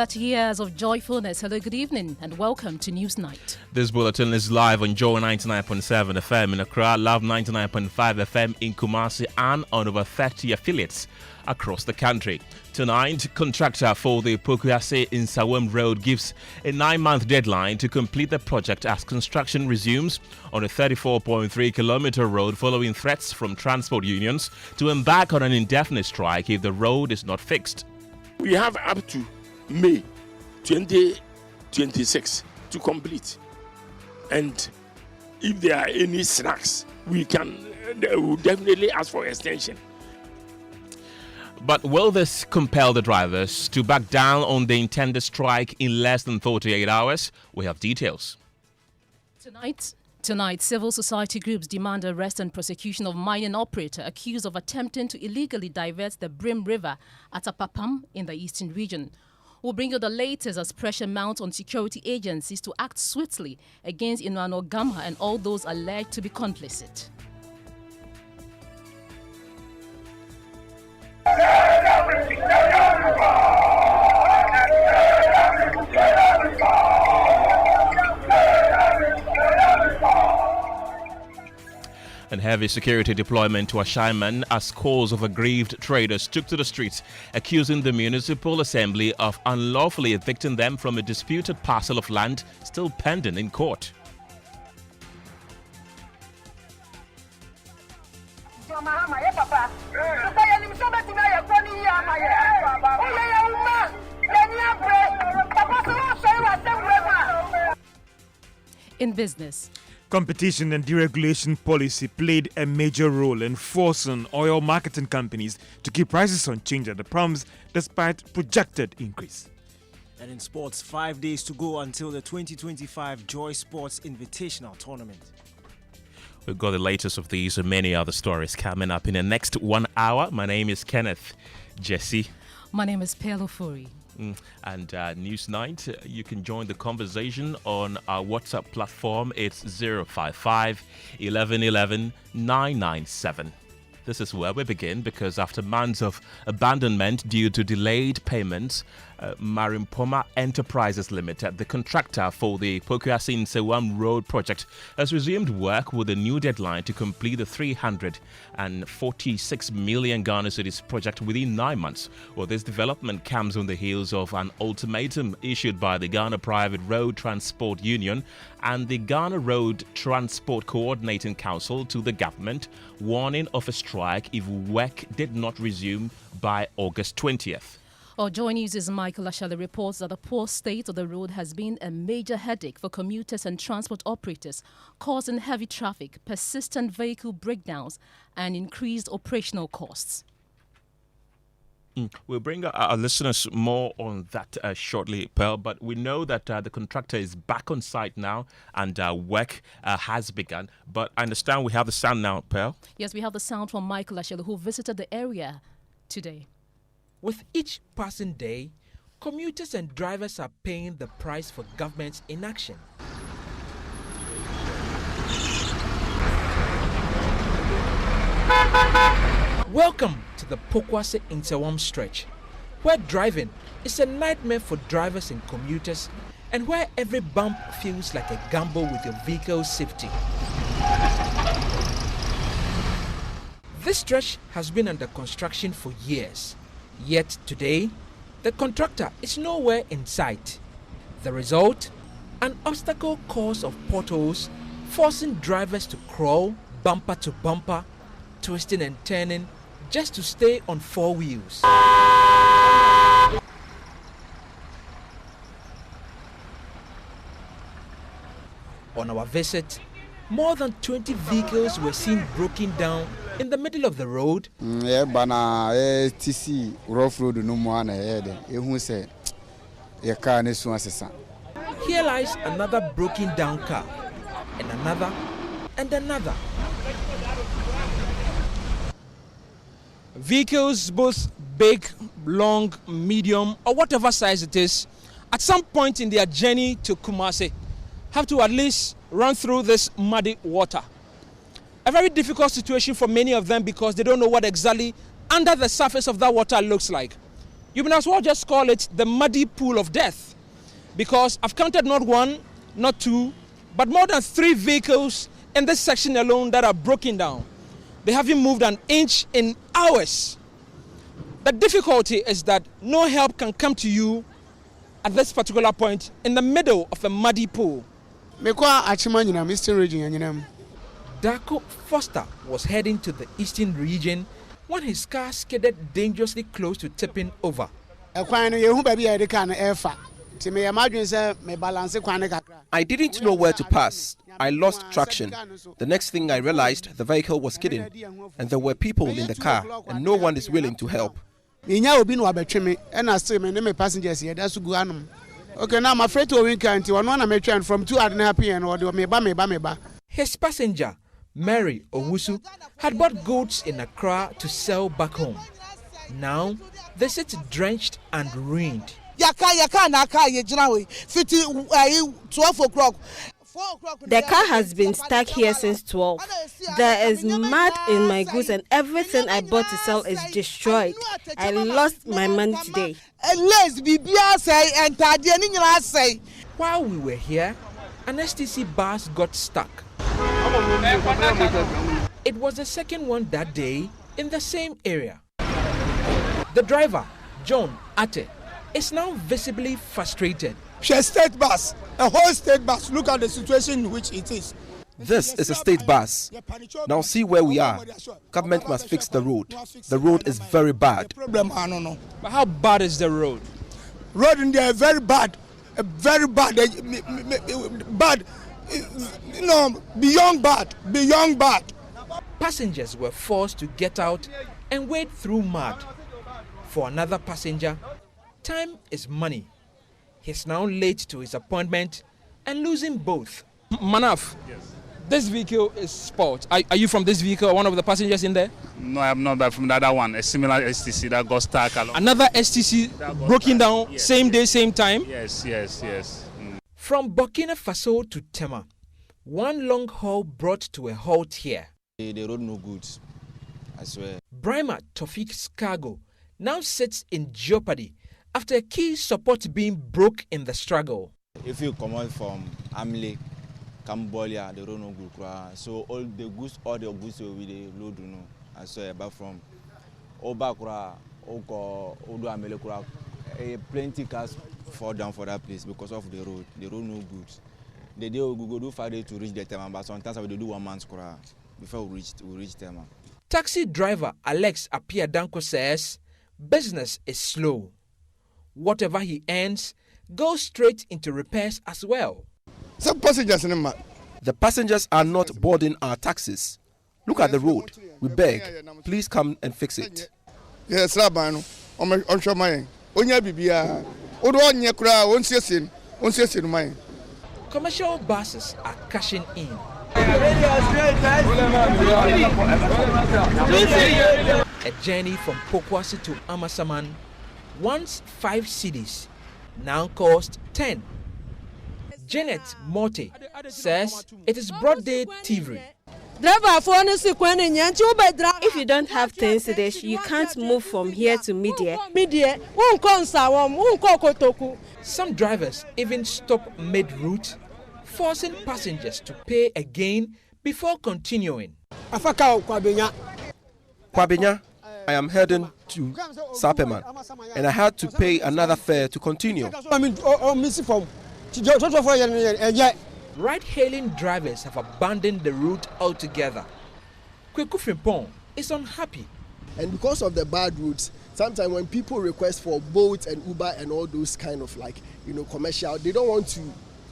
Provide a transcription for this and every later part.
30 years of joyfulness. Hello, good evening, and welcome to News Night. This bulletin is live on Joy 99.7 FM in Accra, Love 99.5 FM in Kumasi, and on over 30 affiliates across the country. Tonight, Contractor for the Pokuase-Nsawam road gives a 9-month deadline to complete the project as construction resumes on a 34.3-kilometer road following threats from transport unions to embark on an indefinite strike if the road is not fixed. We have up to May 2026 to complete, and if there are any snacks, we will definitely ask for extension. But will this compel the drivers to back down on the intended strike in less than 48 hours? We have details. Tonight, civil society groups demand arrest and prosecution of mining operator accused of attempting to illegally divert the Brim River at Apapam in the eastern region. We'll bring you the latest as pressure mounts on security agencies to act swiftly against Inano Gamha and all those alleged to be complicit. And heavy security deployment to Ashaiman as scores of aggrieved traders took to the streets, accusing the municipal assembly of unlawfully evicting them from a disputed parcel of land still pending in court. In business, competition and deregulation policy played a major role in forcing oil marketing companies to keep prices unchanged at the pumps despite projected increase. And in sports, 5 days to go until the 2025 Joy Sports Invitational Tournament. We've got the latest of these and many other stories coming up in the next 1 hour. My name is Kenneth Jesse. My name is Pelo Furi. And News Night, you can join the conversation on our WhatsApp platform. It's 055 1111 997. This is where we begin because after months of abandonment due to delayed payments, Marimpoma Enterprises Limited, the contractor for the Pokuase-Nsawam road project, has resumed work with a new deadline to complete the 346 million Ghana cedis project within 9 months. Well, this development comes on the heels of an ultimatum issued by the Ghana Private Road Transport Union and the Ghana Road Transport Coordinating Council to the government, warning of a strike if work did not resume by August 20th. Our Joy News' Michael Ashale reports that the poor state of the road has been a major headache for commuters and transport operators, causing heavy traffic, persistent vehicle breakdowns, and increased operational costs. We'll bring our listeners more on that shortly, Pearl, but we know that the contractor is back on site now and work has begun. But I understand we have the sound now, Pearl. Yes, we have the sound from Michael Ashale, who visited the area today. With each passing day, commuters and drivers are paying the price for government's inaction. Welcome to the Pokuase-Nsawam stretch, where driving is a nightmare for drivers and commuters and where every bump feels like a gamble with your vehicle's safety. This stretch has been under construction for years. Yet today, the contractor is nowhere in sight. The result? An obstacle course of potholes, forcing drivers to crawl bumper to bumper, twisting and turning just to stay on four wheels. On our visit, more than 20 vehicles were seen broken down in the middle of the road. Here lies another broken down car, and another, and another. Vehicles, both big, long, medium, or whatever size it is, at some point in their journey to Kumasi, have to at least run through this muddy water. A very difficult situation for many of them because they don't know what exactly under the surface of that water looks like. You may as well just call it the muddy pool of death, because I've counted not one, not two, but more than 3 vehicles in this section alone that are broken down. They haven't moved an inch in hours. The difficulty is that no help can come to you at this particular point in the middle of a muddy pool. Ashaiman, Eastern region. Darko Foster was heading to the eastern region when his car skidded dangerously close to tipping over. I didn't know where to pass. I lost traction. The next thing I realized, the vehicle was skidding, and there were people in the car, and no one is willing to help. Okay, now I'm afraid to win county. One I'm trying from 2.5 p.m. or meba. His passenger, Mary Owusu, had bought goods in Accra to sell back home. Now, they sit drenched and ruined. 12 o'clock. The car has been stuck here since 12. There is mud in my goods and everything I bought to sell is destroyed. I lost my money today. While we were here, an STC bus got stuck. It was the second one that day in the same area. The driver, John Ate, is now visibly frustrated. A state bus, a whole state bus. Look at the situation in which it is. This is a state bus. Now see where we are. Government must fix the road. The road is very bad. Problem, I don't know. But how bad is the road? Road in there very bad, very bad, bad. Beyond bad. Passengers were forced to get out and wade through mud. For another passenger, time is money. He's now late to his appointment and losing both. Manaf, yes. This vehicle is sport. Are you from this vehicle, one of the passengers in there? No, I'm not, but from the other one, a similar STC that got stuck along. Another STC broken down, yes. Same day, same time? Yes. From Burkina Faso to Tema, one long haul brought to a halt here. The road no good, I swear. Brima Tofik's cargo now sits in jeopardy after a key support beam broke in the struggle. If you come out from Amle, Cambodia, the road no good. So all the goods will be the load, you know. I swear, but from Obakura, Oko, Odo Amele, plenty cars fall down for that place because of the road. The road no good. The day we go do 5 days to reach the Tema, but sometimes we do 1 month before we reach Tema. Taxi driver Alex Apia-Danko says business is slow. Whatever he earns goes straight into repairs as well. Some passengers in the The passengers are not boarding our taxis. Look at the road. We beg, please come and fix it. Yes, Rabano. On show my Onya Bibia. Odonya Kura, on mine. Commercial buses are cashing in. A journey from Pokuase to Ashaiman, once 5 cedis, now cost 10. Janet Morte says it is broad day thievery. If you don't have 10 cedis, you can't move from here to Media. Some drivers even stop mid-route, forcing passengers to pay again before continuing. Kwabenya, I am heading to Ashaiman, and I had to pay another fare to continue. Ride-hailing drivers have abandoned the route altogether. Kweku Frimpong is unhappy. And because of the bad routes, sometimes when people request for Bolt and Uber and all those kind of commercial, they don't want to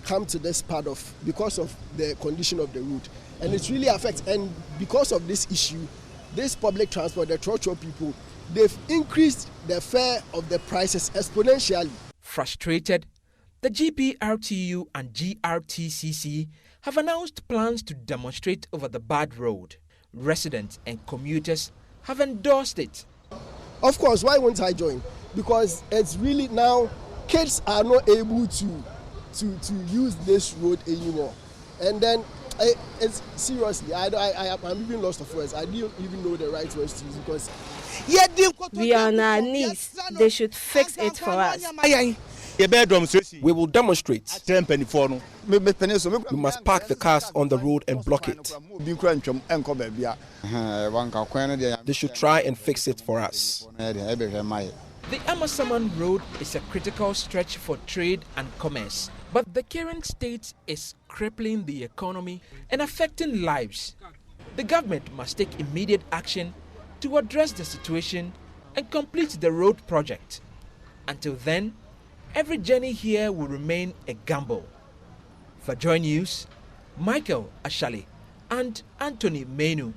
come to this part because of the condition of the route. And it really affects, and because of this issue, this public transport, the Trotro people, they've increased the fare of the prices exponentially. Frustrated, the GPRTU and GRTCC have announced plans to demonstrate over the bad road. Residents and commuters have endorsed it. Of course, why won't I join? Because it's really now, kids are not able to use this road anymore. And then, it's seriously, I'm even lost of words. I didn't even know the right words to use because We are on our knees. They should fix it for us. We will demonstrate. We must park the cars on the road and block it. They should try and fix it for us. The Ashaiman Road is a critical stretch for trade and commerce, but the current state is crippling the economy and affecting lives. The government must take immediate action to address the situation and complete the road project. Until then, every journey here will remain a gamble. For Joy News, Michael Ashali and Anthony Menu.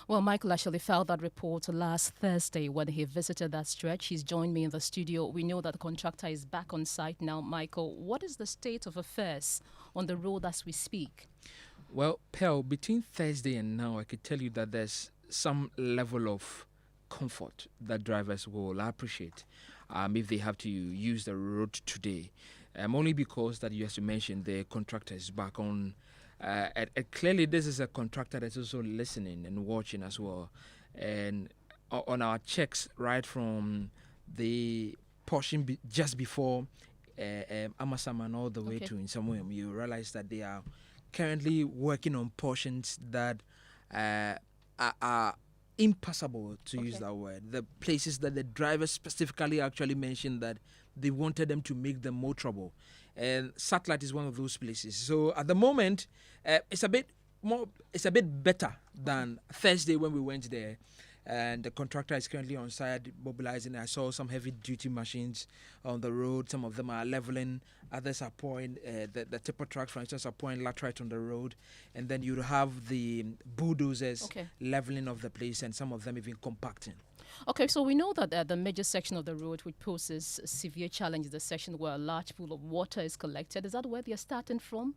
Well, Michael actually filed that report last Thursday when he visited that stretch. He's joined me in the studio. We know that the contractor is back on site now. Michael, what is the state of affairs on the road as we speak? Well, Pearl, between Thursday and now, I could tell you that there's some level of comfort that drivers will appreciate if they have to use the road today. Only because that, as you mentioned, the contractor is back on. And clearly, this is a contractor that's also listening and watching as well. And on our checks, right from the portion just before Ashaiman all the way to Nsawam, you realize that they are currently working on portions that are impassable, to use that word. The places that the drivers specifically actually mentioned that they wanted them to make them more trouble. And Satellite is one of those places. So at the moment, it's a bit better than Thursday when we went there. And the contractor is currently on site mobilizing. I saw some heavy duty machines on the road. Some of them are leveling, others are pouring, the tipper trucks, for instance, are pouring laterite on the road. And then you have the bulldozers leveling of the place, and some of them even compacting. Okay, so we know that the major section of the road which poses severe challenge is the section where a large pool of water is collected. Is that where they're starting from?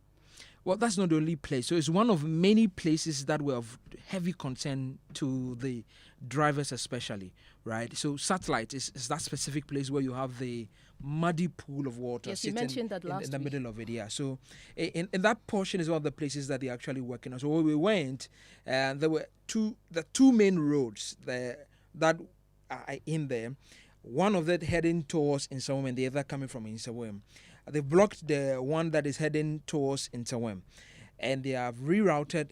Well, that's not the only place. So it's one of many places that were of heavy concern to the drivers especially, right? So Satellite is that specific place where you have the muddy pool of water sitting you mentioned that last in the middle of it, yeah. So in that portion is one of the places that they're actually working on. So when we went, there were the two main roads that are in there. One of them heading towards Nsawam and the other coming from Nsawam. They've blocked the one that is heading towards Nsawam, and they have rerouted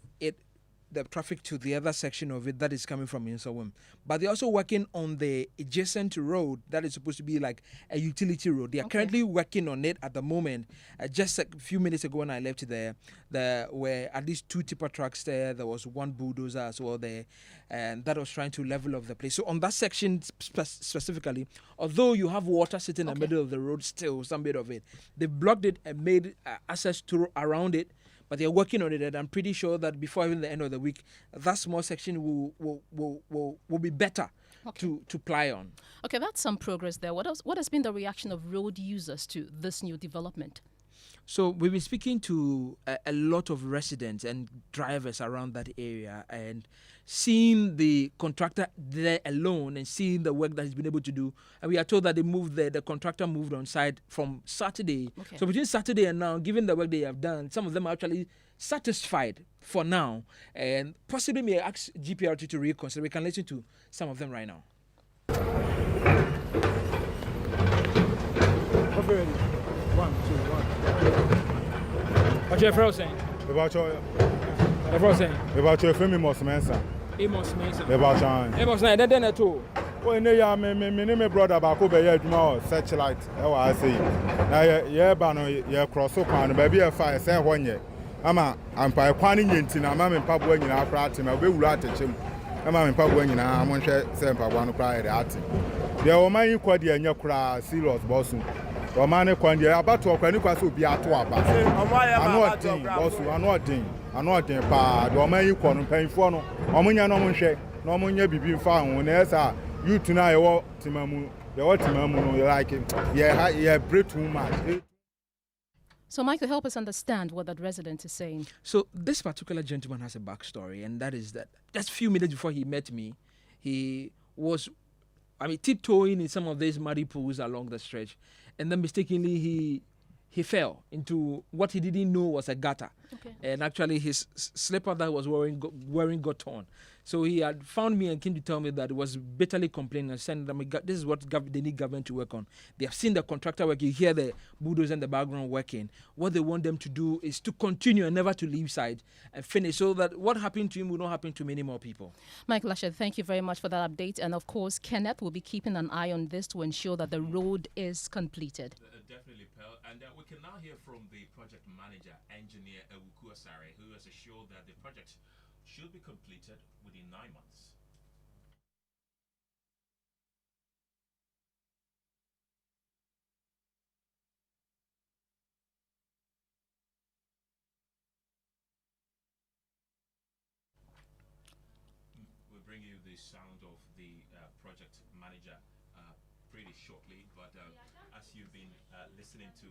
the traffic to the other section of it that is coming from Nsawam. But they're also working on the adjacent road that is supposed to be like a utility road. They are currently working on it at the moment. Just a few minutes ago when I left there were at least 2 tipper trucks there. There was 1 bulldozer as well there, and that was trying to level up the place. So on that section specifically, although you have water sitting in the middle of the road still, some bit of it, they blocked it and made access to around it. But they're working on it, and I'm pretty sure that before even the end of the week, that small section will be better to ply on. Okay, that's some progress there. What else? What has been the reaction of road users to this new development? So we've been speaking to a lot of residents and drivers around that area, and seeing the contractor there alone and seeing the work that he's been able to do. And we are told that the contractor moved on site from Saturday. So between Saturday and now, given the work they have done, some of them are actually satisfied for now, and possibly may ask GPRT to reconsider. We can listen to some of them right now. What's your friend saying? About your Mensa. Amos Mensa. About your Amos Night, then at all. When they are me brother back over here tomorrow, Satellite. I say. Now, Bano, cross up on baby a fire, say 1 year. I'm by Quaning in I'm in Papua in our party, my way will at him. I'm in Papua in our Monche, Semper, one cry at him. There were my inquiry and your cry, serious bossum. Romane kwandi abato okwani kwaso bi ato aba anotin pa do man yi kwonu panfo no omunya no monhwe na omunya bibi mfa ho na esa youth na ye wo timamu no like yeah break too much. So Michael, help us understand what that resident is saying. So this particular gentleman has a backstory, and that is that just a few minutes before he met me, he was tiptoeing in some of these muddy pools along the stretch. And then mistakenly, he fell into what he didn't know was a gutter. Okay. And actually his slipper that he was wearing got torn. So he had found me and came to tell me that it was bitterly complaining and saying that this is what they need government to work on. They have seen the contractor work. You hear the bulldozer in the background working. What they want them to do is to continue and never to leave side and finish, so that what happened to him will not happen to many more people. Michael Ashed, thank you very much for that update. And of course, Kenneth will be keeping an eye on this to ensure that the road is completed. Definitely, Pearl. And we can now hear from the project manager, engineer Pokuase-Nsawam, who has assured that the project should be completed within 9 months. We'll bring you the sound of the project manager pretty shortly, but as you've been listening to,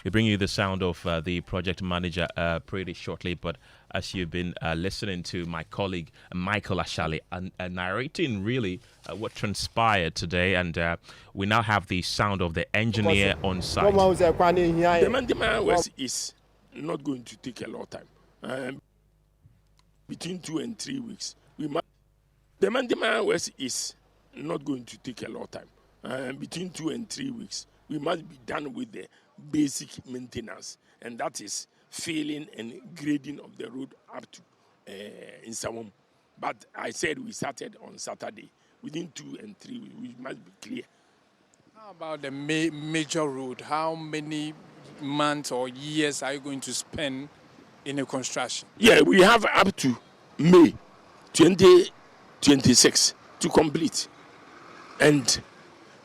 we bring you the sound of the project manager pretty shortly, but as you've been listening to my colleague Michael Ashaiman narrating really what transpired today, and we now have the sound of the engineer on site. The man is not going to take a lot of time. Between 2 and 3 weeks, the man is not going to take a lot of time. Between 2 and 3 weeks, we must be done with the basic maintenance, and that is filling and grading of the road up to Nsawam. But I said we started on Saturday. Within 2 and 3 weeks, we must be clear. How about the major road? How many months or years are you going to spend in a construction? Yeah, we have up to May 2026 to complete. And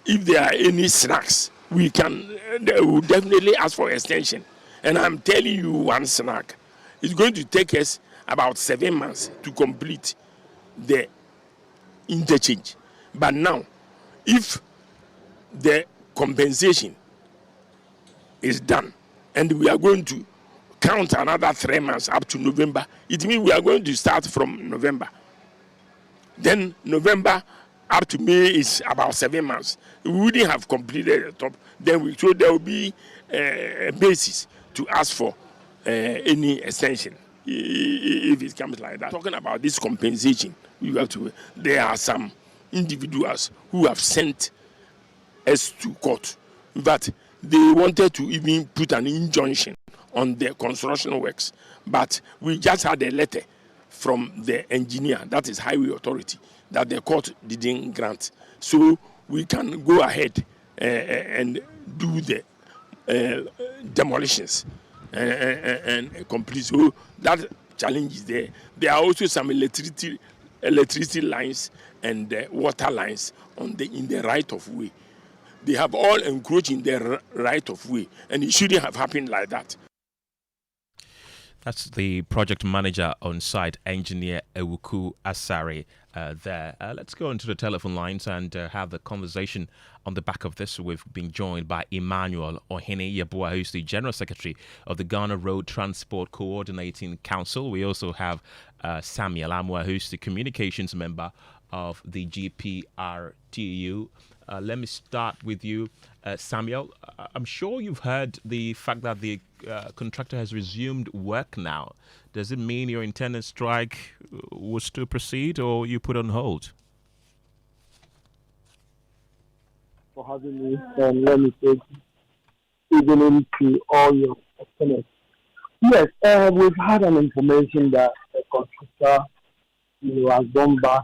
if there are any snacks, we will definitely ask for extension. And I'm telling you one snack, it's going to take us about 7 months to complete the interchange. But now, if the compensation is done and we are going to count another 3 months up to November, it means we are going to start from November. Then November up to May is about 7 months. We wouldn't have completed the top. Then so there will be a basis to ask for any extension if it comes like that. Talking about this compensation, there are some individuals who have sent us to court, but they wanted to even put an injunction on the construction works. But we just had a letter from the engineer, that is Highway Authority, that the court didn't grant. So we can go ahead and do the demolitions and complete. So that challenge is there. There are also some electricity lines and water lines in the right of way. They have all encroached in the right of way, and it shouldn't have happened like that. That's the project manager on site, engineer Pokuase-Nsawam there. Let's go into the telephone lines and have the conversation on the back of this. We've been joined by Emmanuel Ohene-Yeboah, who's the General Secretary of the Ghana Road Transport Coordinating Council. We also have Samuel Amwa, who's the Communications Member of the GPRTU. Let me start with you, Samuel. I'm sure you've heard the fact that the contractor has resumed work now. Does it mean your intended strike will still proceed, or you put on hold? For having me, and let me say evening to all your listeners. Yes, we've had an information that the contractor has gone back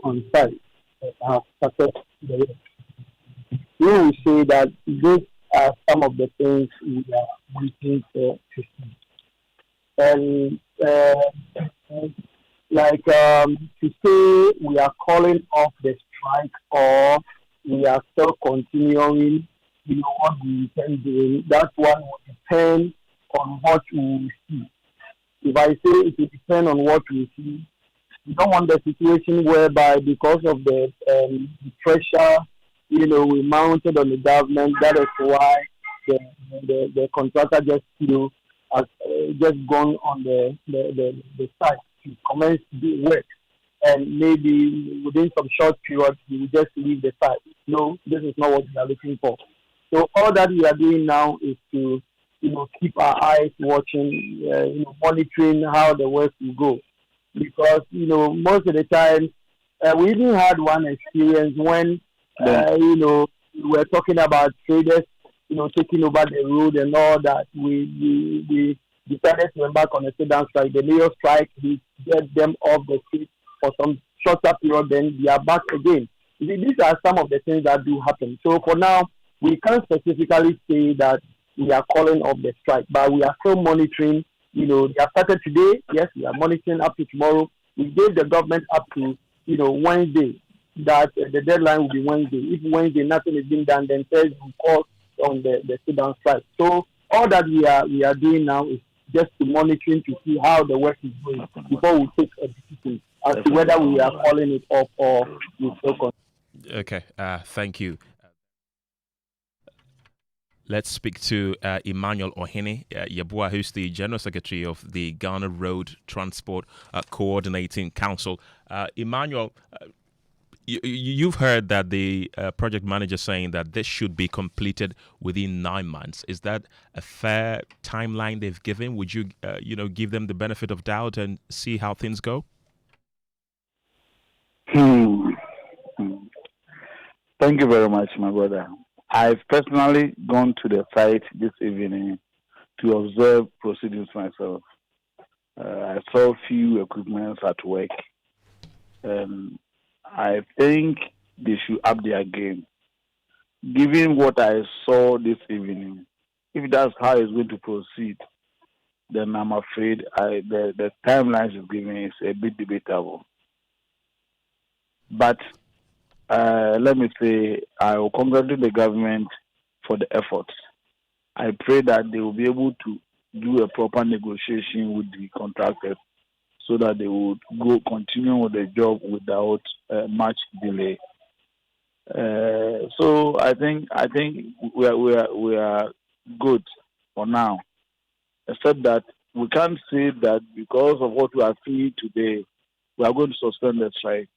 on site and has started the work. We will say that these are some of the things we are waiting for to see. And to say we are calling off the strike or we are still continuing, what we intend doing, that one will depend on what we see. If I say it will depend on what we see, we don't want the situation whereby because of the pressure, we mounted on the government, that is why the contractor has just gone on the site to commence the work, and maybe within some short period he will just leave the site. No, this is not what we are looking for. So all that we are doing now is to, keep our eyes watching, monitoring how the work will go. Because, most of the time, we even had one experience when, we were talking about traders, taking over the road and all that. We decided to embark on a sit-down strike. The mayor strike, he get them off the street for some shorter period, then they are back again. These are some of the things that do happen. So for now, we can't specifically say that we are calling off the strike, but we are still monitoring. They have started today. Yes, we are monitoring up to tomorrow. We gave the government up to, Wednesday, that the deadline will be Wednesday. If Wednesday nothing is being done, then Thursday we call on the sit-down strike. So all that we are doing now is just to monitoring to see how the work is going before we take a decision as to whether we are calling it off or we still continue. Okay, thank you. Let's speak to Emmanuel Ohene Yabua, who's the General Secretary of the Ghana Road Transport Coordinating Council. Emmanuel, you've heard that the project manager saying that this should be completed within 9 months. Is that a fair timeline they've given? Would you, give them the benefit of doubt and see how things go? Thank you very much, my brother. I've personally gone to the site this evening to observe proceedings myself. I saw few equipments at work. I think they should up their game. Given what I saw this evening, if that's how it's going to proceed, then I'm afraid the timelines it's giving is a bit debatable. But let me say, I will congratulate the government for the efforts. I pray that they will be able to do a proper negotiation with the contractors so that they would continue with the job without much delay. So I think we are good for now, except that we can't say that because of what we are seeing today, we are going to suspend the strike.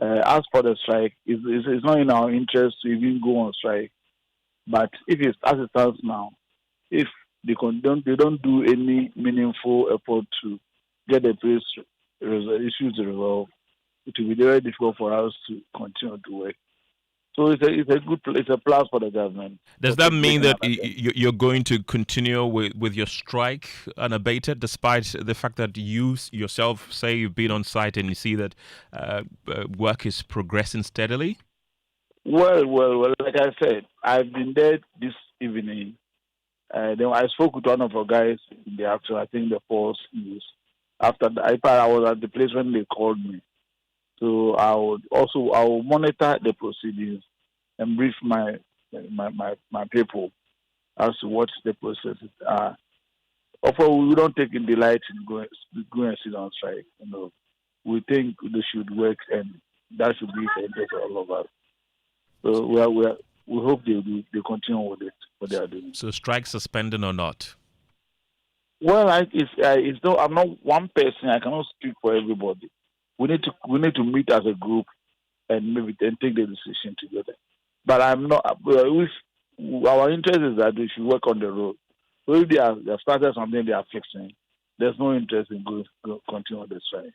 As for the strike, it's not in our interest to even go on strike. But if it's as it stands now, if they don't do any meaningful effort to get the issues resolved, it will be very difficult for us to continue to work. So it's a plus for the government. Does that mean that you're going to continue with your strike unabated, despite the fact that you yourself say you've been on site and you see that work is progressing steadily? Well, like I said, I've been there this evening. Then I spoke with one of our guys in the actual, I think the Pulse News. After I was at the place when they called me. So I will monitor the proceedings and brief my people as to what the processes are. Although we don't take in delight in going and sit on strike. We think they should work, and that should be the interest of all of us. So we hope they continue with it, what they are doing. So strike suspended or not? Well, I'm not one person. I cannot speak for everybody. We need to meet as a group and maybe then take the decision together. But I'm not. Our interest is that we should work on the road. So if they have started something they are fixing, there's no interest in continue the strike.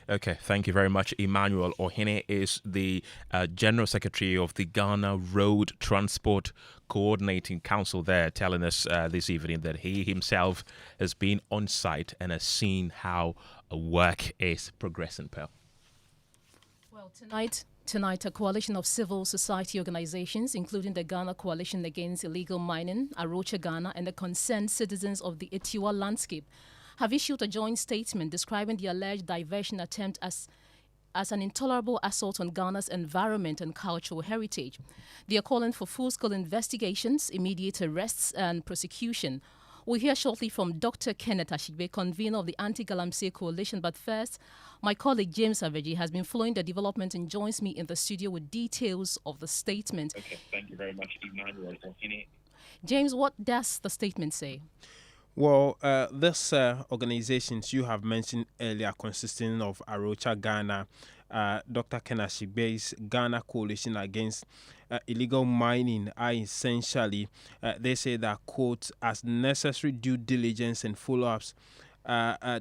Okay, thank you very much. Emmanuel Ohene is the General Secretary of the Ghana Road Transport Coordinating Council there, telling us this evening that he himself has been on site and has seen how work is progressing, Pearl. Well, Tonight, a coalition of civil society organizations, including the Ghana Coalition Against Illegal Mining, Arocha Ghana, and the concerned citizens of the Etiwa landscape, have issued a joint statement describing the alleged diversion attempt as an intolerable assault on Ghana's environment and cultural heritage. They are calling for full-scale investigations, immediate arrests, and prosecution. We'll hear shortly from Dr. Kenneth Ashigbe, convener of the Anti-Galamsey Coalition. But first, my colleague James Aveji has been following the development and joins me in the studio with details of the statement. Okay, thank you very much, Emmanuel. James, what does the statement say? Well, these organizations you have mentioned earlier, consisting of Arocha Ghana, Dr. Kenashigbe's Ghana Coalition Against Illegal Mining are essentially, they say that, quote, as necessary due diligence and follow-ups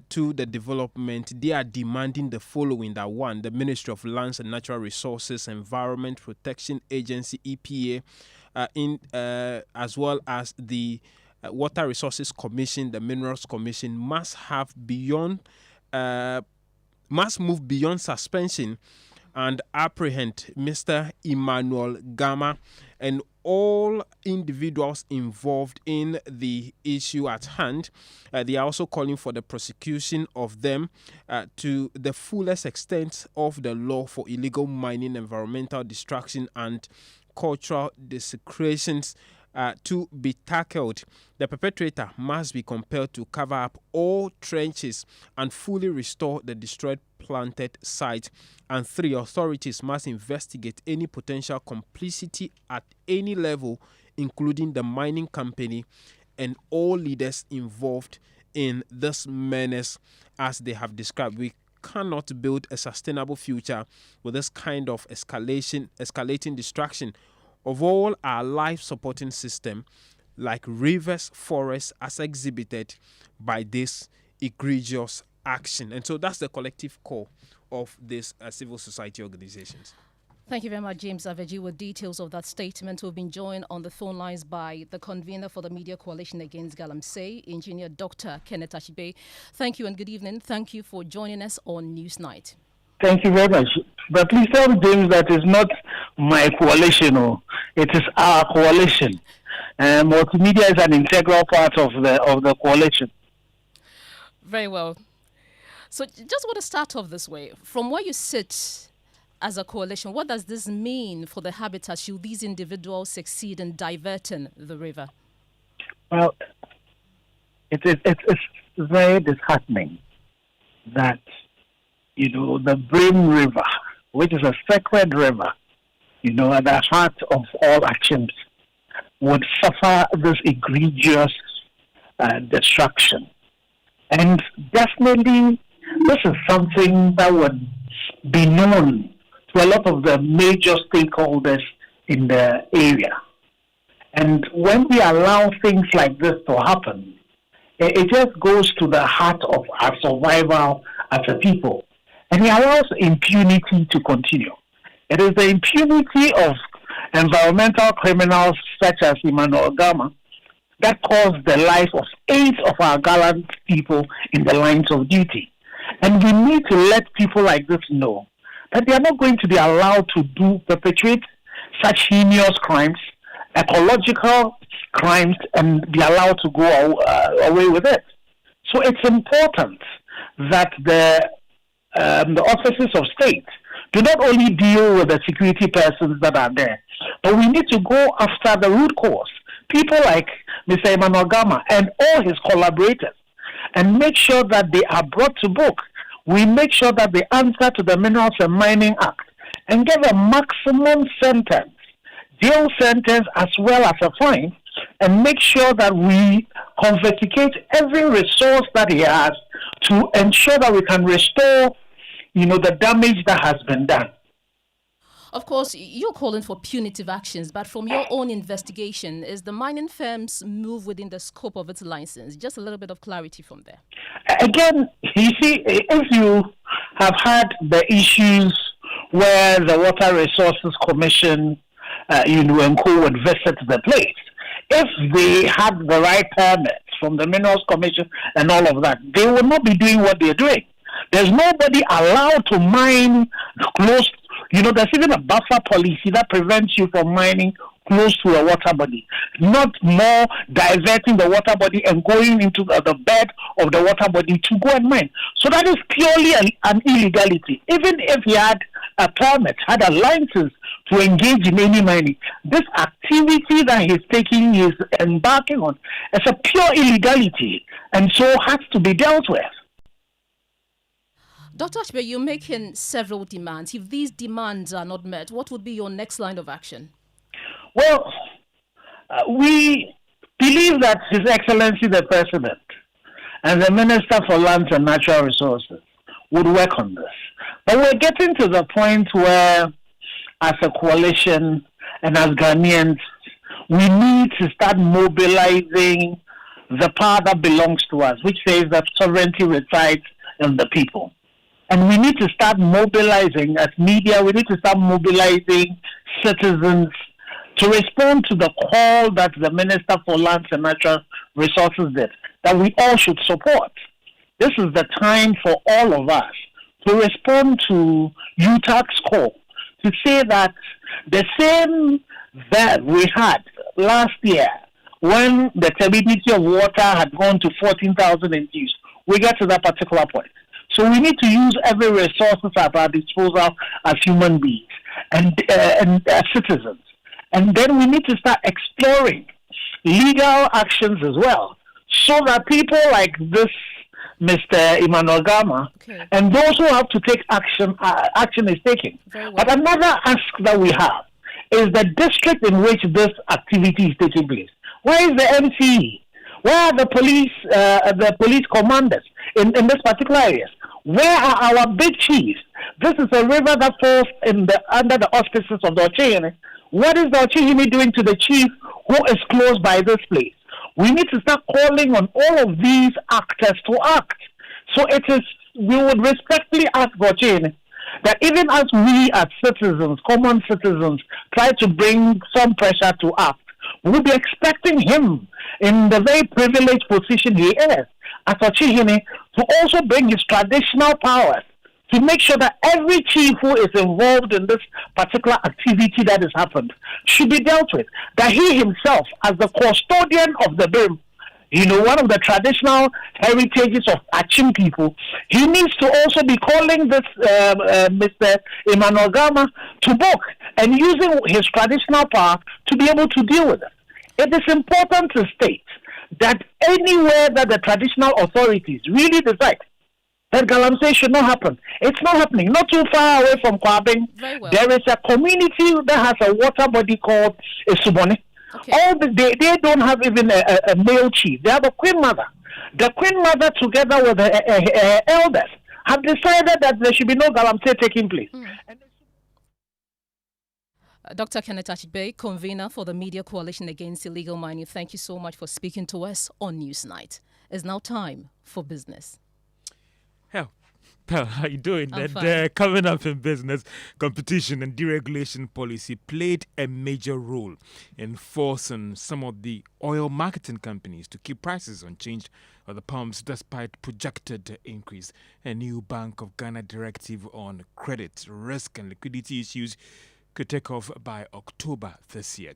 to the development, they are demanding the following: that one, the Ministry of Lands and Natural Resources Environment Protection Agency, EPA, as well as the Water Resources Commission, the Minerals Commission, must move beyond suspension and apprehend Mr. Emmanuel Gama and all individuals involved in the issue at hand. They are also calling for the prosecution of them to the fullest extent of the law for illegal mining, environmental destruction, and cultural desecrations to be tackled. The perpetrator must be compelled to cover up all trenches and fully restore the destroyed planted site. And 3, authorities must investigate any potential complicity at any level, including the mining company and all leaders involved in this menace, as they have described. We cannot build a sustainable future with this kind of escalating destruction of all our life supporting system, like rivers, forests, as exhibited by this egregious action. And so that's the collective call of these civil society organizations. Thank you very much, James Aveji, with details of that statement. We've been joined on the phone lines by the convener for the Media Coalition Against Galamsey, Engineer Dr. Kenneth Ashaiman. Thank you and good evening. Thank you for joining us on Newsnight. Thank you very much. But please tell James that it's not my coalition, it is our coalition. Multimedia is an integral part of the coalition. Very well. So just want to start off this way. From where you sit as a coalition, what does this mean for the habitat should these individuals succeed in diverting the river? Well, it's very disheartening that, the Brim River, which is a sacred river, at the heart of all actions, would suffer this egregious destruction. And definitely, this is something that would be known to a lot of the major stakeholders in the area. And when we allow things like this to happen, it just goes to the heart of our survival as a people. And it allows impunity to continue. It is the impunity of environmental criminals such as Emmanuel Gama that caused the life of 8 of our gallant people in the lines of duty. And we need to let people like this know that they are not going to be allowed to perpetrate such heinous crimes, ecological crimes, and be allowed to go away with it. So it's important that the offices of state do not only deal with the security persons that are there, but we need to go after the root cause, people like Mr. Emmanuel Gama and all his collaborators, and make sure that they are brought to book. We make sure that they answer to the Minerals and Mining Act and give a maximum sentence, jail sentence as well as a fine, and make sure that we confiscate every resource that he has to ensure that we can restore, the damage that has been done. Of course, you're calling for punitive actions, but from your own investigation, is the mining firm's move within the scope of its license? Just a little bit of clarity from there. Again, you see, if you have had the issues where the Water Resources Commission, and co would visit the place, if they had the right permits from the Minerals Commission and all of that, they would not be doing what they're doing. There's nobody allowed to mine close. There's even a buffer policy that prevents you from mining close to a water body, not more diverting the water body and going into the bed of the water body to go and mine. So that is purely an illegality. Even if he had a permit, had a license to engage in any mining, this activity that he's embarking on, is a pure illegality and so has to be dealt with. Dr. Ashaiman, you're making several demands. If these demands are not met, what would be your next line of action? Well, we believe that His Excellency the President and the Minister for Lands and Natural Resources would work on this. But we're getting to the point where, as a coalition and as Ghanaians, we need to start mobilizing the power that belongs to us, which says that sovereignty resides in the people. And we need to start mobilizing, as media, we need to start mobilizing citizens to respond to the call that the Minister for Lands and Natural Resources did, that we all should support. This is the time for all of us to respond to UTAC's call, to say that the same that we had last year when the turbidity of water had gone to 14,000 MTUs, we get to that particular point. So we need to use every resource at our disposal as human beings and citizens. And then we need to start exploring legal actions as well, so that people like this Mr. Emmanuel Gama and those who have to take action is taken. Well. But another ask that we have is the district in which this activity is taking place. Where is the MCE? Where are the police commanders in this particular area? Where are our big chiefs? This is a river that falls under the auspices of the Ashaiman. What is the Ashaiman doing to the chief who is close by this place? We need to start calling on all of these actors to act. So we would respectfully ask Ashaiman that even as we as citizens, common citizens, try to bring some pressure to act, we'll be expecting him in the very privileged position he is as Ashaiman to also bring his traditional powers to make sure that every chief who is involved in this particular activity that has happened should be dealt with. That he himself, as the custodian of the BIM, one of the traditional heritages of Achim people, he needs to also be calling this Mr. Emmanuel Gama to book and using his traditional power to be able to deal with it. It is important to state that anywhere that the traditional authorities really decide that galamsey should not happen, it's not happening. Not too far away from Kwabing, there is a community that has a water body called Esubone. They don't have even a male chief. They have a queen mother. The queen mother, together with her elders, have decided that there should be no galamsey taking place. Dr. Kenneth Achibey, convener for the Media Coalition Against Illegal Mining, thank you so much for speaking to us on Newsnight. It's now time for business. How are you doing? Coming up in business, competition and deregulation policy played a major role in forcing some of the oil marketing companies to keep prices unchanged at the pumps despite projected increase. A new Bank of Ghana directive on credit, risk and liquidity issues could take off by October this year.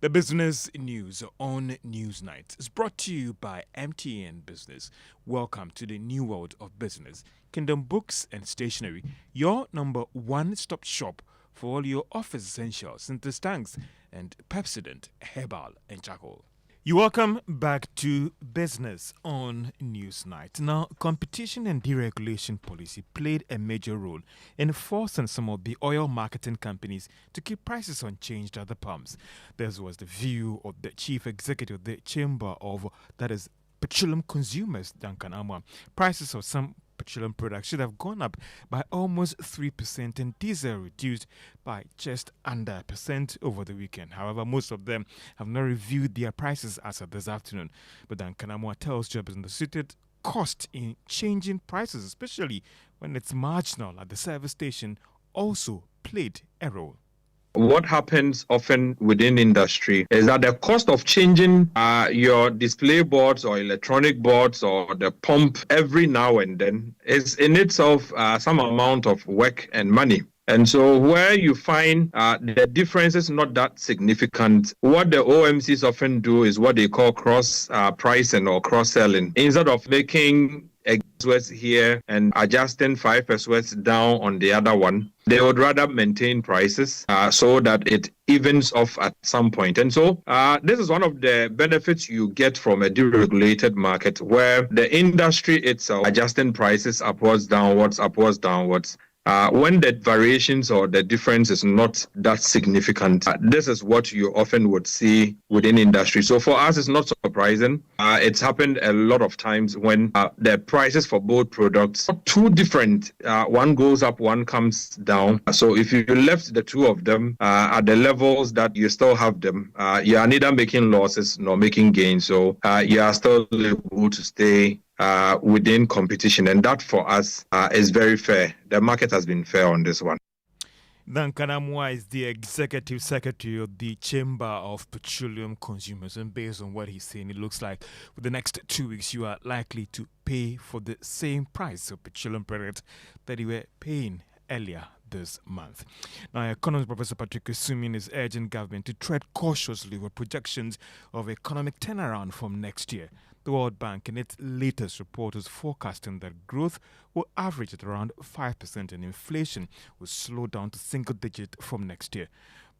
The business news on Newsnight is brought to you by MTN Business. Welcome to the new world of business. Kingdom Books and Stationery, your number one-stop shop for all your office essentials, Sinter's tanks and Pepsodent, Herbal and Charcoal. You welcome back to Business on Newsnight. Now, competition and deregulation policy played a major role in forcing some of the oil marketing companies to keep prices unchanged at the pumps. This was the view of the chief executive of the Chamber of, that is, Petroleum Consumers, Duncan Amwa. Prices of some petroleum products should have gone up by almost 3% and diesel reduced by just under 1% over the weekend. However, most of them have not reviewed their prices as of this afternoon. But then Kanamwa tells jobbers in the suited cost in changing prices, especially when it's marginal at the service station, also played a role. What happens often within industry is that the cost of changing your display boards or electronic boards or the pump every now and then is in itself some amount of work and money. And so where you find the difference is not that significant, what the OMCs often do is what they call cross pricing or cross-selling. Instead of making a pesos here and adjusting 5 pesos down on the other one, they would rather maintain prices so that it evens off at some point. And so this is one of the benefits you get from a deregulated market where the industry itself adjusting prices upwards, downwards, when the variations or the difference is not that significant, this is what you often would see within industry. So for us, it's not surprising. It's happened a lot of times when the prices for both products are too different. One goes up, one comes down. So if you left the two of them at the levels that you still have them, you are neither making losses nor making gains. So you are still able to stay within competition, and that for us is very fair. The market has been fair on this one. Dan Kanamwa is the executive secretary of the Chamber of Petroleum Consumers, and based on what he's saying, it looks like for the next 2 weeks you are likely to pay for the same price of petroleum products that you were paying earlier this month. Now, economist Professor Patrick Nsawam is urging government to tread cautiously with projections of economic turnaround from next year. The World Bank, in its latest report, is forecasting that growth will average at around 5% and inflation will slow down to single digit from next year.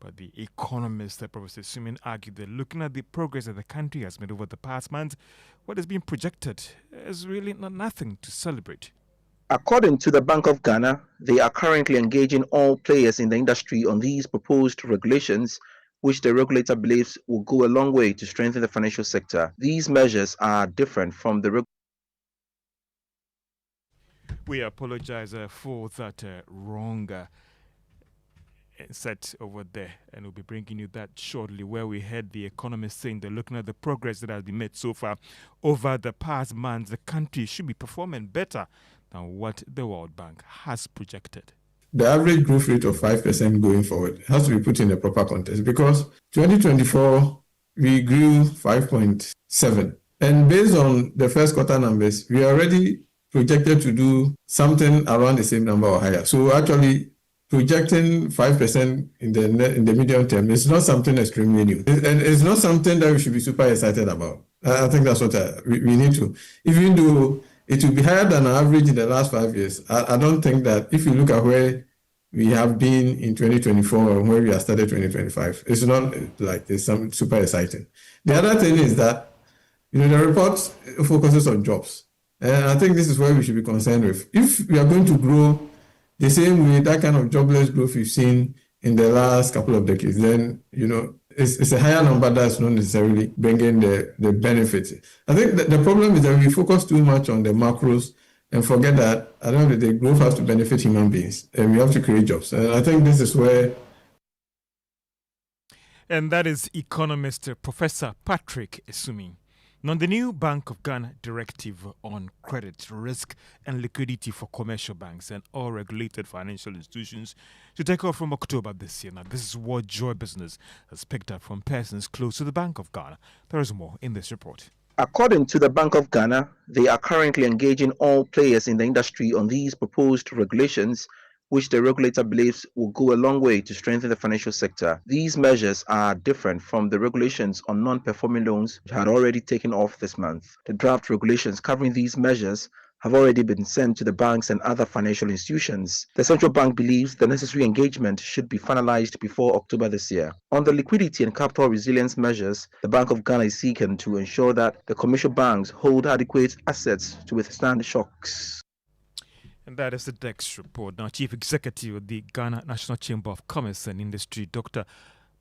But the economist, Professor Nsawam, argued that looking at the progress that the country has made over the past months, what is being projected is really nothing to celebrate. According to the Bank of Ghana, they are currently engaging all players in the industry on these proposed regulations, which the regulator believes will go a long way to strengthen the financial sector. These measures are different from the We apologize for that wrong set over there, and we'll be bringing you that shortly, where we heard the economist saying that looking at the progress that has been made so far over the past months, the country should be performing better than what the World Bank has projected. The average growth rate of 5% going forward has to be put in a proper context, because 2024 we grew 5.7, and based on the first quarter numbers, we are already projected to do something around the same number or higher. So actually, projecting 5% in the medium term is not something extremely new, and it's not something that we should be super excited about. I think that's what we need to, even though it will be higher than average in the last 5 years. I don't think that if you look at where we have been in 2024 and where we have started 2025, it's not like there's something super exciting. The other thing is that, the report focuses on jobs. And I think this is where we should be concerned with. If we are going to grow the same way, that kind of jobless growth we've seen in the last couple of decades, then, it's a higher number that's not necessarily bringing the benefits. I think the problem is that we focus too much on the macros and forget that at the end of the day, growth has to benefit human beings, and we have to create jobs. And I think this is where... And that is economist Professor Patrick Nsawam. Now, the new Bank of Ghana directive on credit, risk and liquidity for commercial banks and all regulated financial institutions to take off from October this year. Now, this is what Joy Business has picked up from persons close to the Bank of Ghana. There is more in this report. According to the Bank of Ghana, they are currently engaging all players in the industry on these proposed regulations, which the regulator believes will go a long way to strengthen the financial sector. These measures are different from the regulations on non-performing loans, which had already taken off this month. The draft regulations covering these measures have already been sent to the banks and other financial institutions. The central bank believes the necessary engagement should be finalized before October this year. On the liquidity and capital resilience measures, the Bank of Ghana is seeking to ensure that the commercial banks hold adequate assets to withstand shocks. And that is the next report. Now, Chief Executive of the Ghana National Chamber of Commerce and Industry, Dr.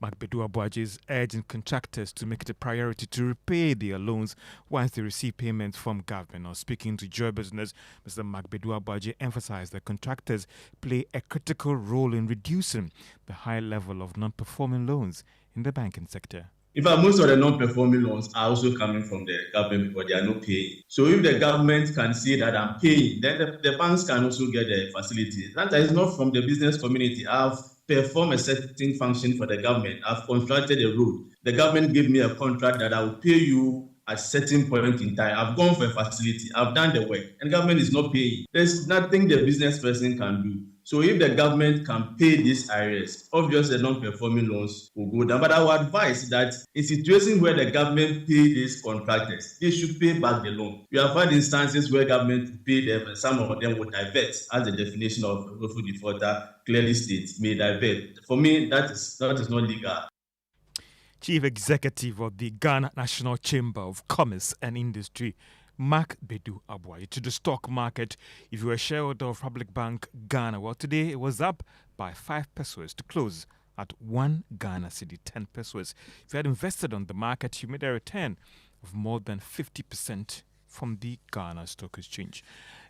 Magbedu Abuaji, is urging contractors to make it a priority to repay their loans once they receive payments from government. Now, speaking to Joy Business, Mr. Magbedu Abuaji emphasized that contractors play a critical role in reducing the high level of non-performing loans in the banking sector. In fact, most of the non-performing loans are also coming from the government because they are not paying. So if the government can see that I'm paying, then the banks can also get the facility. That is not from the business community. I've performed a certain function for the government. I've constructed a road. The government gave me a contract that I will pay you at a certain point in time. I've gone for a facility. I've done the work. And government is not paying. There's nothing the business person can do. So if the government can pay these arrears, obviously the non-performing loans will go down. But I would advise that in situations where the government pay these contractors, they should pay back the loan. We have had instances where government pay them and some of them will divert, as the definition of willful defaulter clearly states, may divert. For me, that is not legal. Chief Executive of the Ghana National Chamber of Commerce and Industry, Mark Bedu Abwai. To the stock market, if you were a shareholder of Public Bank Ghana, well, today it was up by 5 pesos to close at 1 Ghana cedi, 10 pesos. If you had invested on the market, you made a return of more than 50% from the Ghana Stock Exchange.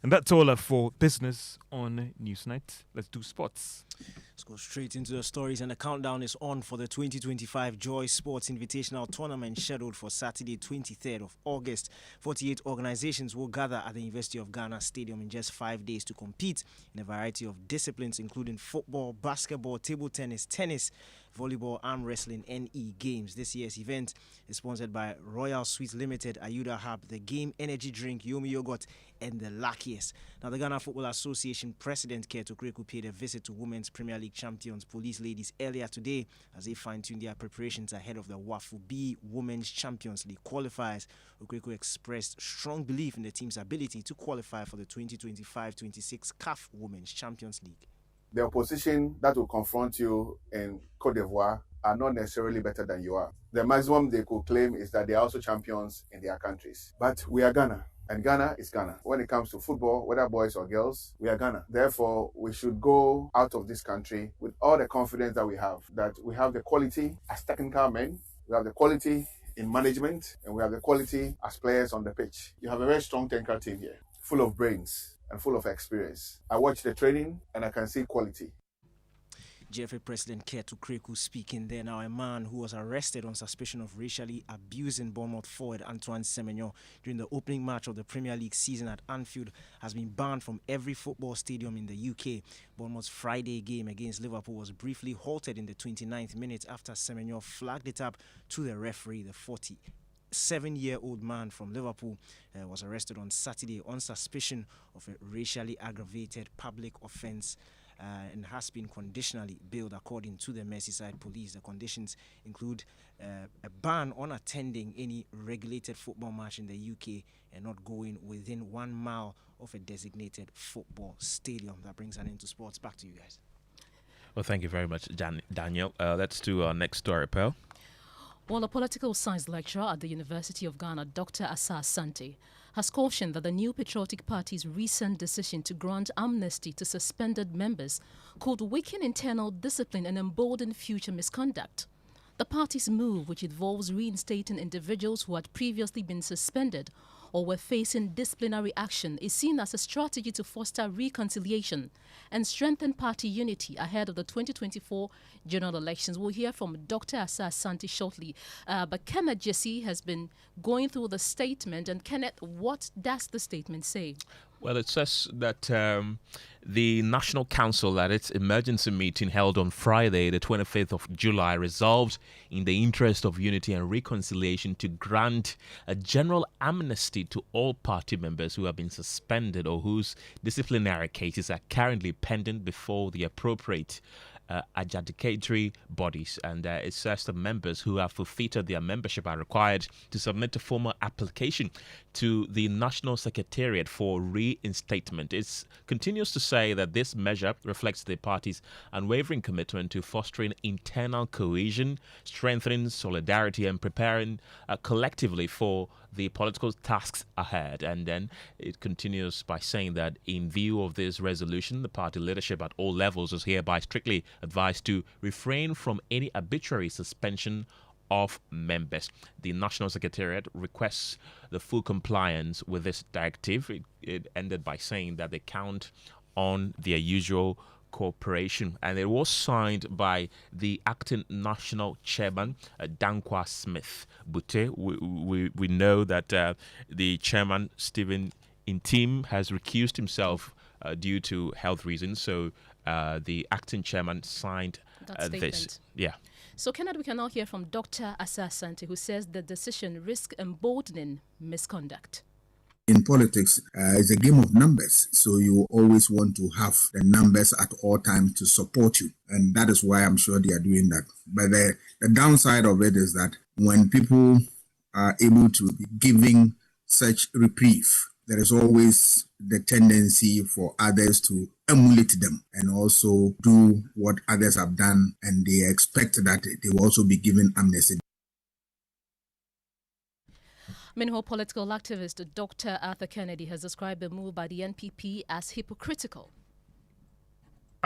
And that's all for business on Newsnight. Let's do sports. Let's go straight into the stories, and the countdown is on for the 2025 Joy Sports Invitational Tournament scheduled for Saturday, 23rd of August. 48 organizations will gather at the University of Ghana Stadium in just 5 days to compete in a variety of disciplines, including football, basketball, table tennis, volleyball, arm wrestling, NE games. This year's event is sponsored by Royal Sweets Limited, Ayuda Hub, the Game Energy Drink, Yomi Yogurt, and the Luckiest. Now, the Ghana Football Association President Keto Kreku paid a visit to Women's Premier League champions Police Ladies earlier today as they fine-tuned their preparations ahead of the WAFU B Women's Champions League qualifiers. Okreku expressed strong belief in the team's ability to qualify for the 2025-26 CAF Women's Champions League. The opposition that will confront you in Cote d'Ivoire are not necessarily better than you are. The maximum they could claim is that they are also champions in their countries. But we are Ghana, and Ghana is Ghana. When it comes to football, whether boys or girls, we are Ghana. Therefore, we should go out of this country with all the confidence that we have the quality as technical men, we have the quality in management, and we have the quality as players on the pitch. You have a very strong technical team here, full of brains and full of experience. I watch the training and I can see quality. GFA President Keto Kreku speaking there. Now, a man who was arrested on suspicion of racially abusing Bournemouth forward Antoine Semenyo during the opening match of the Premier League season at Anfield has been banned from every football stadium in the UK. Bournemouth's Friday game against Liverpool was briefly halted in the 29th minute after Semenyo flagged it up to the referee. The 47-year-old man from Liverpool was arrested on Saturday on suspicion of a racially aggravated public offence and has been conditionally bailed according to the Merseyside police. The conditions include a ban on attending any regulated football match in the UK and not going within 1 mile of a designated football stadium. That brings an end to sports. Back to you guys. Well, thank you very much, Daniel. Let's do our next story, Pearl. Well, a political science lecturer at the University of Ghana, Dr. Ashaiman, has cautioned that the New Patriotic Party's recent decision to grant amnesty to suspended members could weaken internal discipline and embolden future misconduct. The party's move, which involves reinstating individuals who had previously been suspended or were facing disciplinary action, is seen as a strategy to foster reconciliation and strengthen party unity ahead of the 2024 general elections. We'll hear from Dr. Ashaiman shortly. But Kenneth Jesse has been going through the statement. And Kenneth, what does the statement say? Well, it says that the National Council at its emergency meeting held on Friday, the 25th of July, resolved in the interest of unity and reconciliation to grant a general amnesty to all party members who have been suspended or whose disciplinary cases are currently pending before the appropriate adjudicatory bodies. And it says the members who have forfeited their membership are required to submit a formal application to the National Secretariat for reinstatement. It continues to say that this measure reflects the party's unwavering commitment to fostering internal cohesion, strengthening solidarity, and preparing collectively for the political tasks ahead. And then it continues by saying that in view of this resolution, the party leadership at all levels is hereby strictly advised to refrain from any arbitrary suspension of members. The National Secretariat requests the full compliance with this directive. It ended by saying that they count on their usual cooperation, and it was signed by the acting national chairman, Dankwa Smith Bute. We know that the chairman, Stephen Intim, has recused himself due to health reasons, so the acting chairman signed this. Yeah. So, Kenneth, we can now hear from Dr. Ashaiman, who says the decision risks emboldening misconduct. In politics, it's a game of numbers, so you always want to have the numbers at all times to support you, and that is why I'm sure they are doing that. But the downside of it is that when people are able to be giving such reprieve, there is always the tendency for others to emulate them and also do what others have done, and they expect that they will also be given amnesty. Meanwhile, political activist Dr. Arthur Kennedy has described the move by the NPP as hypocritical.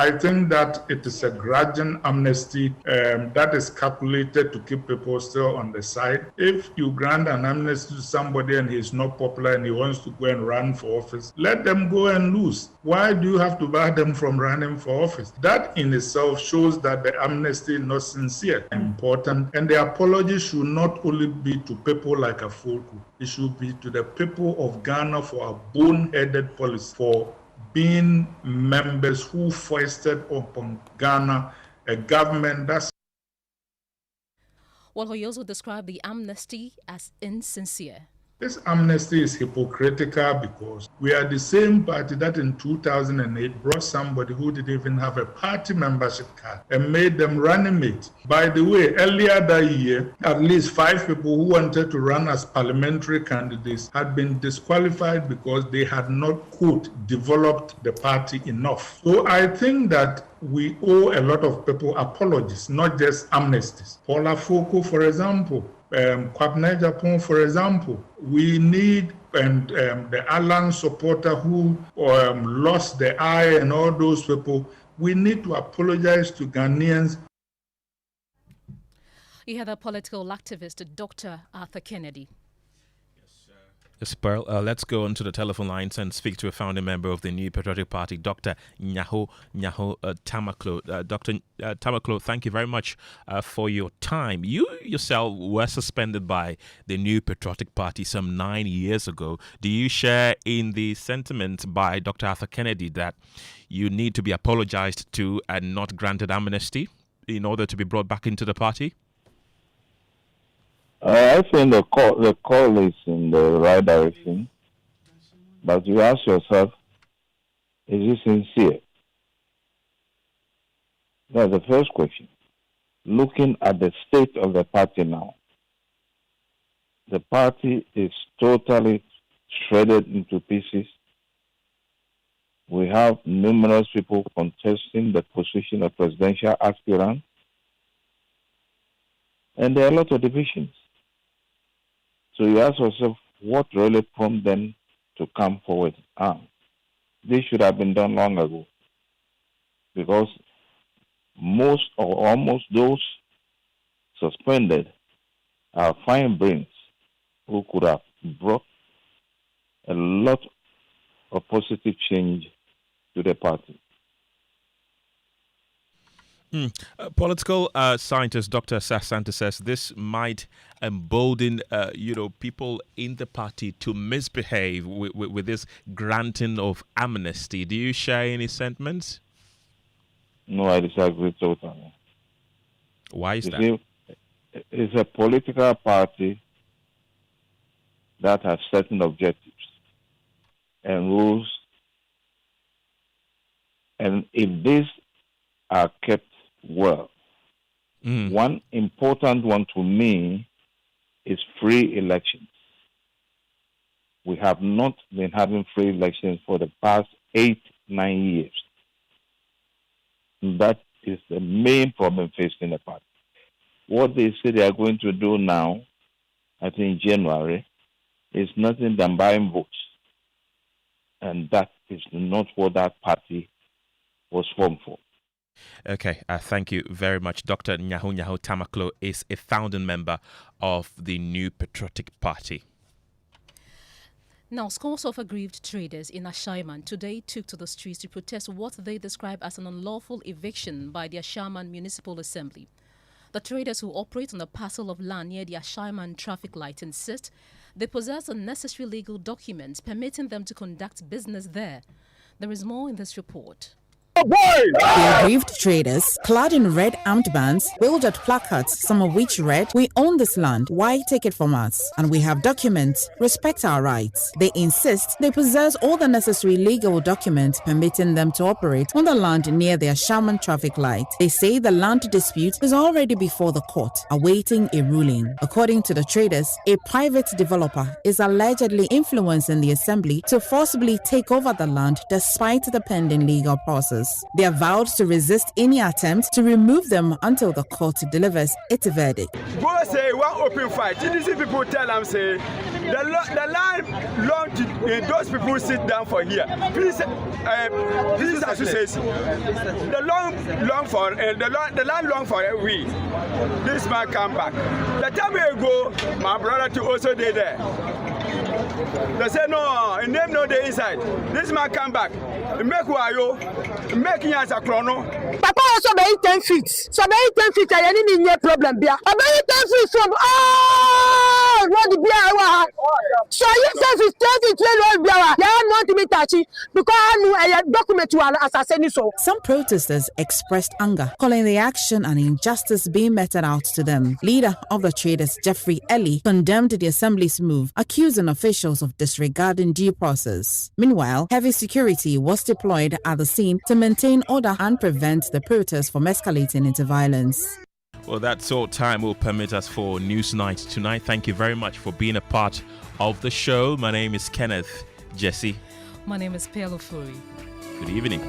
I think that it is a grudging amnesty that is calculated to keep people still on the side. If you grant an amnesty to somebody and he's not popular and he wants to go and run for office, let them go and lose. Why do you have to bar them from running for office? That in itself shows that the amnesty is not sincere and important, and the apology should not only be to people like Afolku. It should be to the people of Ghana for a boneheaded policy, for being members who foisted upon Ghana a government that's... Well, he also described the amnesty as insincere. This amnesty is hypocritical because we are the same party that in 2008 brought somebody who didn't even have a party membership card and made them running mate. By the way, earlier that year, at least 5 people who wanted to run as parliamentary candidates had been disqualified because they had not, quote, developed the party enough. So I think that we owe a lot of people apologies, not just amnesties. Paula Foko, for example, Kwabena Japan, for example, we need the Alan supporter who lost the eye and all those people. We need to apologize to Ghanaians. You had a political activist, Dr. Arthur Kennedy. Yes, Pearl, let's go on to the telephone lines and speak to a founding member of the New Patriotic Party, Dr. Nyaho Tamaklo. Dr. Tamaklo, thank you very much for your time. You yourself were suspended by the New Patriotic Party some 9 years ago. Do you share in the sentiment by Dr. Arthur Kennedy that you need to be apologized to and not granted amnesty in order to be brought back into the party? I think the call is in the right direction, but you ask yourself, is it sincere? That's the first question. Looking at the state of the party now, the party is totally shredded into pieces. We have numerous people contesting the position of presidential aspirant, and there are a lot of divisions. So you ask yourself, what really prompted them to come forward? This should have been done long ago, because most or almost those suspended are fine brains who could have brought a lot of positive change to the party. Political scientist Dr. Sasanta says this might embolden, people in the party to misbehave with this granting of amnesty. Do you share any sentiments? No, I disagree totally. Why is that? It's a political party that has certain objectives and rules, and if these are kept well, one important one to me is free elections. We have not been having free elections for the past 8-9 years. That is the main problem facing the party. What they say they are going to do now, I think January, is nothing than buying votes. And that is not what that party was formed for. Okay, thank you very much. Dr. Nyaho Tamaklo is a founding member of the New Patriotic Party. Now, scores of aggrieved traders in Ashaiman today took to the streets to protest what they describe as an unlawful eviction by the Ashaiman Municipal Assembly. The traders who operate on a parcel of land near the Ashaiman traffic light insist they possess unnecessary legal documents permitting them to conduct business there. There is more in this report. The aggrieved traders, clad in red armed bands, wielded placards, some of which read, "We own this land, why take it from us? And we have documents, respect our rights." They insist they possess all the necessary legal documents permitting them to operate on the land near their Ashaiman traffic light. They say the land dispute is already before the court, awaiting a ruling. According to the traders, a private developer is allegedly influencing the assembly to forcibly take over the land despite the pending legal process. customers. They are vowed to resist any attempt to remove them until the court delivers its verdict. Go say one open fight. TDC people tell them say the land long to those people sit down for here. Please association. The land long for we. This man come back. The time we go, my brother to also did there. They say no, and them no the inside. This man come back. Make wayo, make as a chrono. Papa also be 10 feet. So be 10 feet. I need no problem. Be 10 feet from what the beer. So you say 10 feet. Yeah, want to be touchy because I document you as I said so. Some protesters expressed anger, calling the action an injustice being meted out to them. Leader of the traders, Jeffrey Ellie, condemned the assembly's move, accusing officials of disregarding due process. Meanwhile, heavy security was deployed at the scene to maintain order and prevent the protests from escalating into violence. Well, that's all time will permit us for News Night tonight. Thank you very much for being a part of the show. My name is Kenneth Jesse. My name is Pelo Furi. Good evening.